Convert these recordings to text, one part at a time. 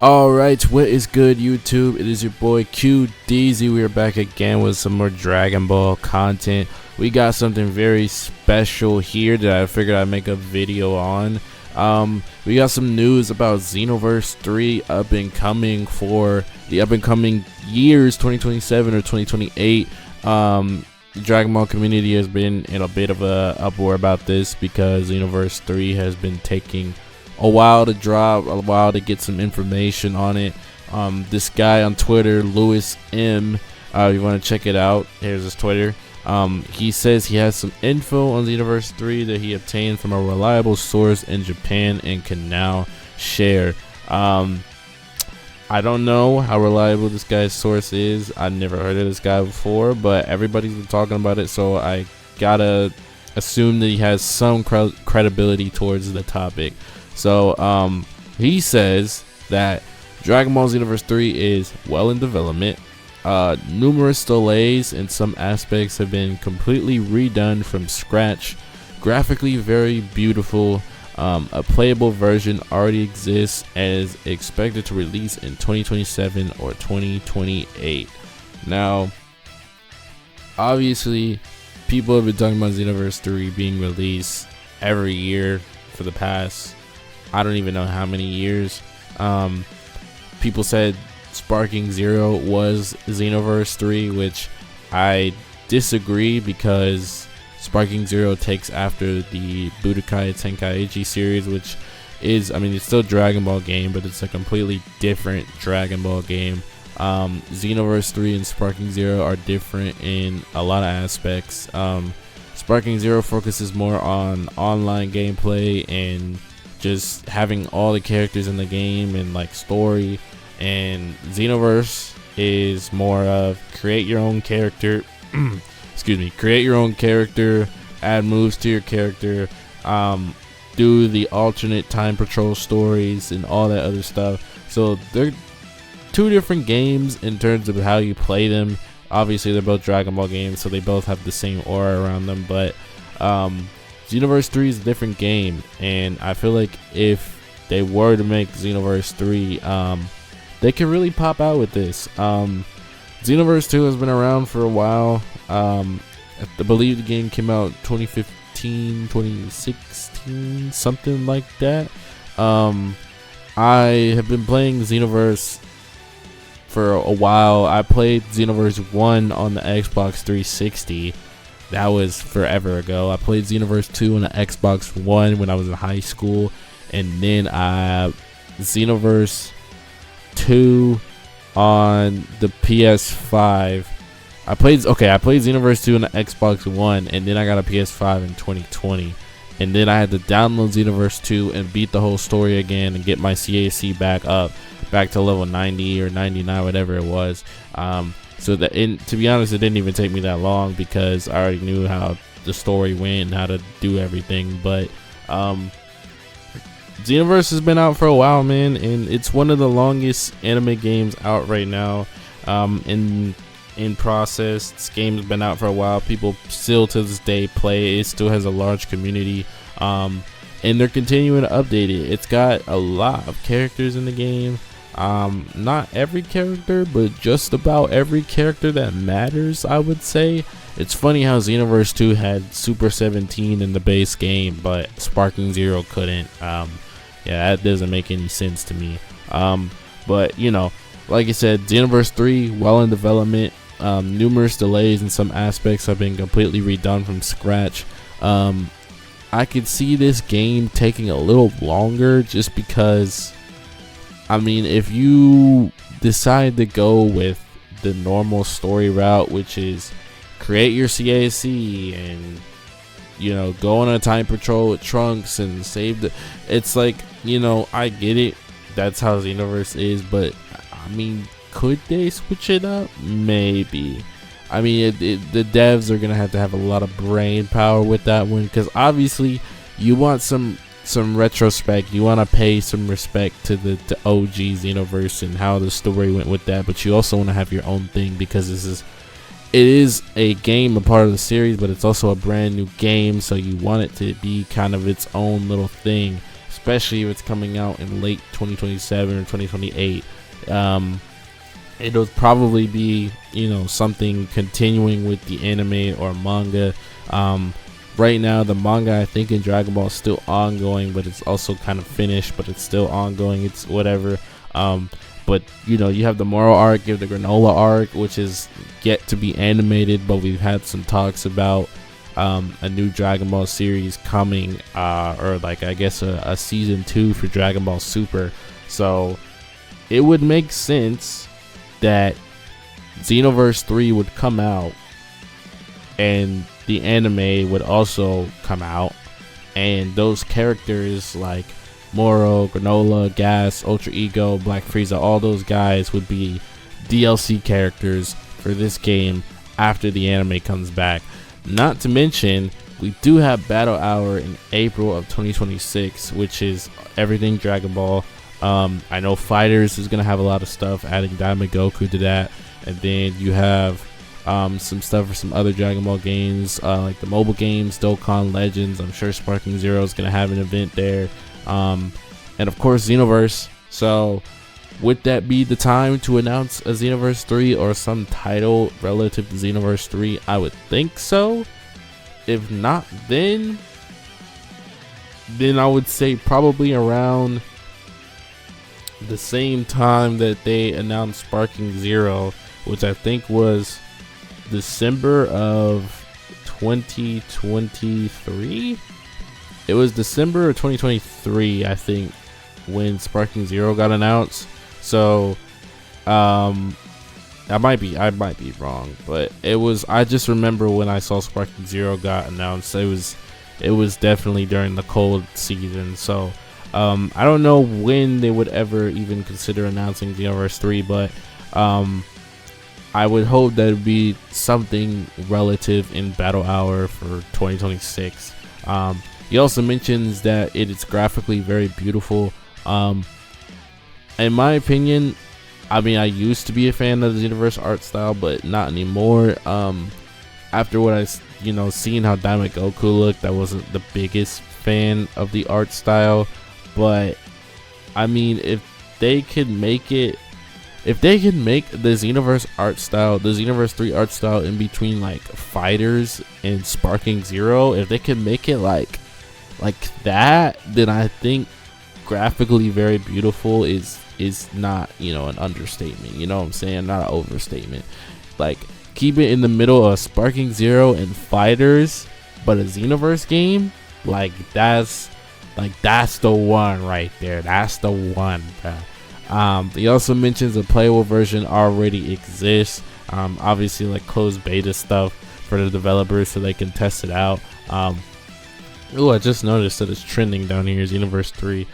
Alright, what is good, YouTube? It is your boy QDZ. We are back again with some more Dragon Ball content. We got something very special here that I figured I'd make a video on. We got some news about Xenoverse 3 up and coming for the up and coming years, 2027 or 2028. The Dragon Ball community has been in a bit of a uproar about this because Xenoverse 3 has been taking a while to drop, a while to get some information on it. This guy on Twitter, Lewis M, you want to check it out, here's his Twitter. He says he has some info on Xenoverse 3 that he obtained from a reliable source in Japan and can now share. I don't know how reliable this guy's source is. I've never heard of this guy before, but everybody's been talking about it, so I gotta assume that he has some credibility towards the topic. So he says that Dragon Ball Xenoverse 3 is well in development. Numerous delays in some aspects have been completely redone from scratch. Graphically very beautiful. A playable version already exists and is expected to release in 2027 or 2028. Now, obviously, people have been talking about Xenoverse 3 being released every year for the past, I don't even know how many years. People said Sparking Zero was Xenoverse 3, which I disagree because Sparking Zero takes after the Budokai Tenkaichi series, which is, I mean, it's still a Dragon Ball game, but it's a completely different Dragon Ball game. Xenoverse 3 and Sparking Zero are different in a lot of aspects. Sparking Zero focuses more on online gameplay and just having all the characters in the game and like story, and Xenoverse is more of create your own character create your own character, add moves to your character, do the alternate time patrol stories and all that other stuff. So they're two different games in terms of how you play them. Obviously they're both Dragon Ball games, so they both have the same aura around them, but Xenoverse 3 is a different game, and I feel like if they were to make Xenoverse 3, they could really pop out with this. Xenoverse 2 has been around for a while. I believe the game came out 2015, 2016, something like that. I have been playing Xenoverse for a while. I played Xenoverse 1 on the Xbox 360. That was forever ago. I played Xenoverse 2 on the Xbox One when I was in high school, and then Xenoverse 2 on the PS5. I played Xenoverse 2 on the Xbox One, and then I got a PS5 in 2020, and then I had to download Xenoverse 2 and beat the whole story again and get my CAC back to level 90 or 99, whatever it was. So that, to be honest, it didn't even take me that long because I already knew how the story went and how to do everything. But Xenoverse has been out for a while, man, and it's one of the longest anime games out right now. In process, this game's been out for a while. People still to this day play it. It still has a large community, and they're continuing to update it. It's got a lot of characters in the game. Not every character, but just about every character that matters, I would say. It's funny how Xenoverse 2 had Super 17 in the base game, but Sparking Zero couldn't. Yeah, that doesn't make any sense to me. But you know, like I said, Xenoverse 3 well in development. Numerous delays in some aspects have been completely redone from scratch. I could see this game taking a little longer just because, I mean, if you decide to go with the normal story route, which is create your CAC and, you know, go on a time patrol with Trunks and save it's like, you know, I get it, that's how Xenoverse is, but I mean, could they switch it up? Maybe. I mean, the devs are gonna have to have a lot of brain power with that one, because obviously you want some retrospect, you want to pay some respect to the OG Xenoverse and how the story went with that, but you also want to have your own thing because it is a game, a part of the series, but it's also a brand new game, so you want it to be kind of its own little thing. especially if it's coming out in late 2027 or 2028. It'll probably be, you know, something continuing with the anime or manga. Right now the manga, I think, in Dragon Ball is still ongoing, but it's also kind of finished, but it's still ongoing. It's whatever. But you know, you have the Moro arc, you have the Granola arc, which is yet to be animated, but we've had some talks about a new Dragon Ball series coming, or like, I guess a season 2 for Dragon Ball Super. So it would make sense that Xenoverse 3 would come out and the anime would also come out, and those characters like Moro, Granola, Gas, Ultra Ego, Black Frieza, all those guys would be DLC characters for this game after the anime comes back. Not to mention, we do have Battle Hour in April of 2026, which is everything Dragon Ball. I know Fighters is going to have a lot of stuff, adding Diamond Goku to that. And then you have some stuff for some other Dragon Ball games, like the mobile games, Dokkan Legends. I'm sure Sparking Zero is going to have an event there. And of course, Xenoverse. So would that be the time to announce a Xenoverse 3 or some title relative to Xenoverse 3? I would think so. If not, then I would say probably around the same time that they announced Sparking Zero, which I think was December of 2023. It was December of 2023, I think, when Sparking Zero got announced. So I might be wrong, but it was, I just remember when I saw Sparking Zero got announced, it was definitely during the cold season. So I don't know when they would ever even consider announcing Xenoverse 3, but I would hope that it would be something relative in Battle Hour for 2026. He also mentions that it is graphically very beautiful. In my opinion, I mean, I used to be a fan of the Xenoverse art style, but not anymore. After what I, seeing how Diamond Goku looked, I wasn't the biggest fan of the art style. But I mean, if they could make the Xenoverse art style, the Xenoverse 3 art style, in between like Fighters and Sparking Zero, if they could make it like that, then I think graphically very beautiful is not, an understatement. You know what I'm saying? Not an overstatement. Like, keep it in the middle of Sparking Zero and Fighters, but a Xenoverse game, that's the one right there. That's the one, bro. He also mentions a playable version already exists. Obviously, like closed beta stuff for the developers so they can test it out. Oh, I just noticed that it's trending down here, Xenoverse 3.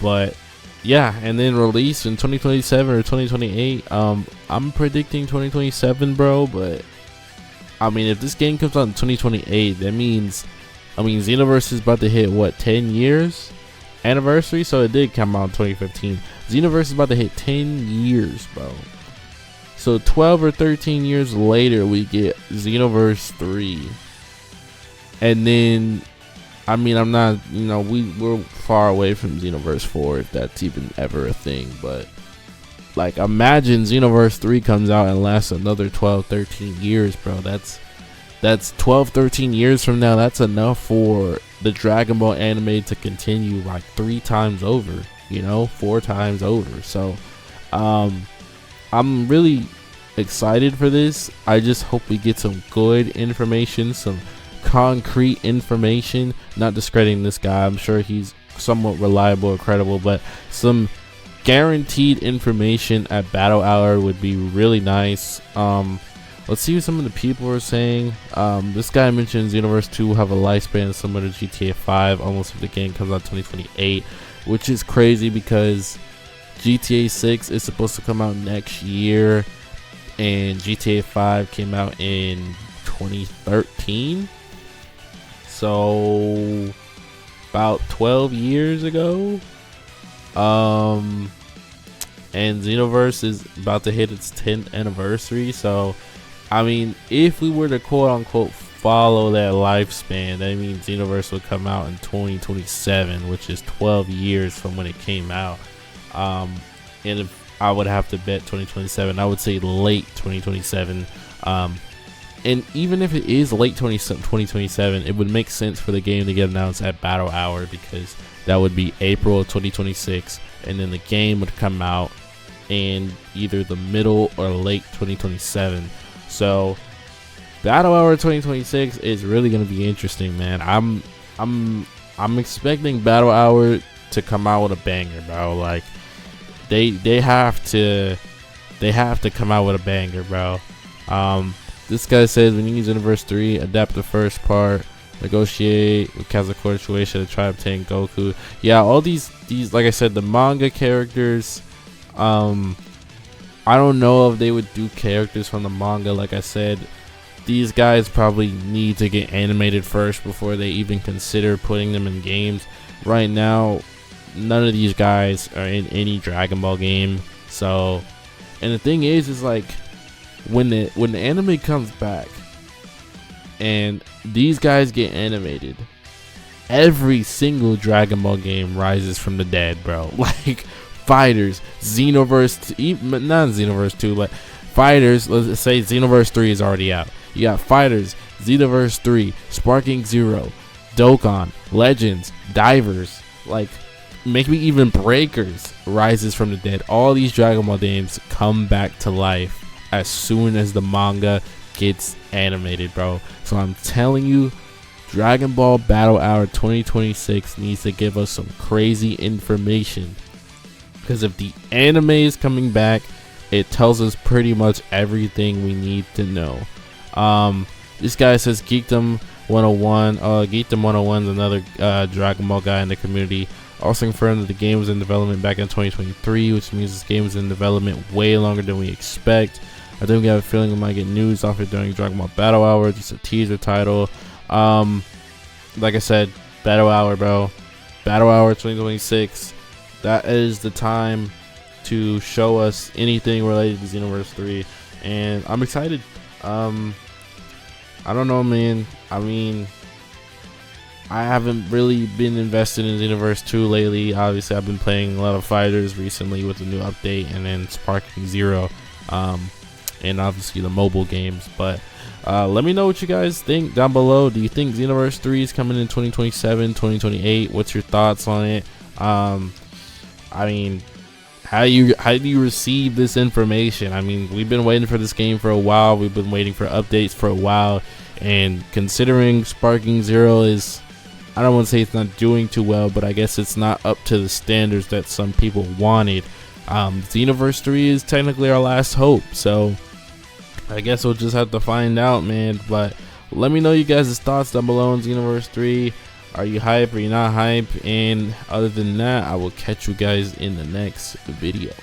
But yeah, and then release in 2027 or 2028. I'm predicting 2027, bro. But I mean, if this game comes out in 2028, that means, Xenoverse is about to hit what, 10 years anniversary? So it did come out in 2015. Xenoverse is about to hit 10 years, bro. So 12 or 13 years later, we get Xenoverse 3. And then, I'm not, we're far away from Xenoverse 4, if that's even ever a thing. But like, imagine Xenoverse 3 comes out and lasts another 12, 13 years, bro. That's 12, 13 years from now. That's enough for the Dragon Ball anime to continue like 3 times over, 4 times over. So I'm really excited for this. I just hope we get some good information, some concrete information. Not discrediting this guy, I'm sure he's somewhat reliable or credible, but some guaranteed information at Battle Hour would be really nice. Let's see what some of the people are saying. This guy mentions Xenoverse 2 will have a lifespan similar to GTA 5 almost if the game comes out 2028, which is crazy because GTA 6 is supposed to come out next year and GTA 5 came out in 2013. So about 12 years ago. And Xenoverse is about to hit its 10th anniversary. So if we were to quote unquote follow that lifespan, that means Xenoverse will come out in 2027, which is 12 years from when it came out. And if I would have to bet 2027, I would say late 2027. And even if it is late 2027, it would make sense for the game to get announced at Battle Hour, because that would be April of 2026, and then the game would come out in either the middle or late 2027. So Battle Hour 2026 is really going to be interesting, man. I'm expecting Battle Hour to come out with a banger, bro. Like they have to come out with a banger, bro. This guy says we need Xenoverse 3, adapt the first part, negotiate with Kazuko Shueisha to try to obtain Goku. Yeah, all these like I said, the manga characters, I don't know if they would do characters from the manga. Like I said, these guys probably need to get animated first before they even consider putting them in games. Right now, none of these guys are in any Dragon Ball game. So, and the thing is like, when the anime comes back and these guys get animated, every single Dragon Ball game rises from the dead, bro. Like Fighters, Xenoverse, not Xenoverse 2, but Fighters. Let's say Xenoverse 3 is already out. You got Fighters, Xenoverse 3, Sparking Zero, Dokkan, Legends, Divers, like maybe even Breakers rises from the dead. All these Dragon Ball games come back to life as soon as the manga gets animated, bro. So I'm telling you, Dragon Ball Battle Hour 2026 needs to give us some crazy information, because if the anime is coming back, it tells us pretty much everything we need to know. This guy says Geekdom 101. Geekdom 101 is another Dragon Ball guy in the community. Also confirmed that the game was in development back in 2023, which means this game was in development way longer than we expect. I think we have a feeling we might get news off it during Dragon Ball Battle Hour, just a teaser title. Like I said, Battle Hour, bro. Battle Hour 2026. That is the time to show us anything related to Xenoverse 3, and I'm excited. I don't know, man. I mean, I haven't really been invested in Xenoverse 2 lately. Obviously, I've been playing a lot of Fighters recently with the new update, and then Sparking Zero, and obviously the mobile games. But let me know what you guys think down below. Do you think Xenoverse 3 is coming in 2027, 2028? What's your thoughts on it? I mean, how do you receive this information? I mean, we've been waiting for this game for a while. We've been waiting for updates for a while, and considering Sparking Zero is, I don't want to say it's not doing too well, but I guess it's not up to the standards that some people wanted. Xenoverse 3 is technically our last hope, so I guess we'll just have to find out, man. But let me know you guys' thoughts down below on Xenoverse 3. Are you hype? Are you not hype? And other than that, I will catch you guys in the next video.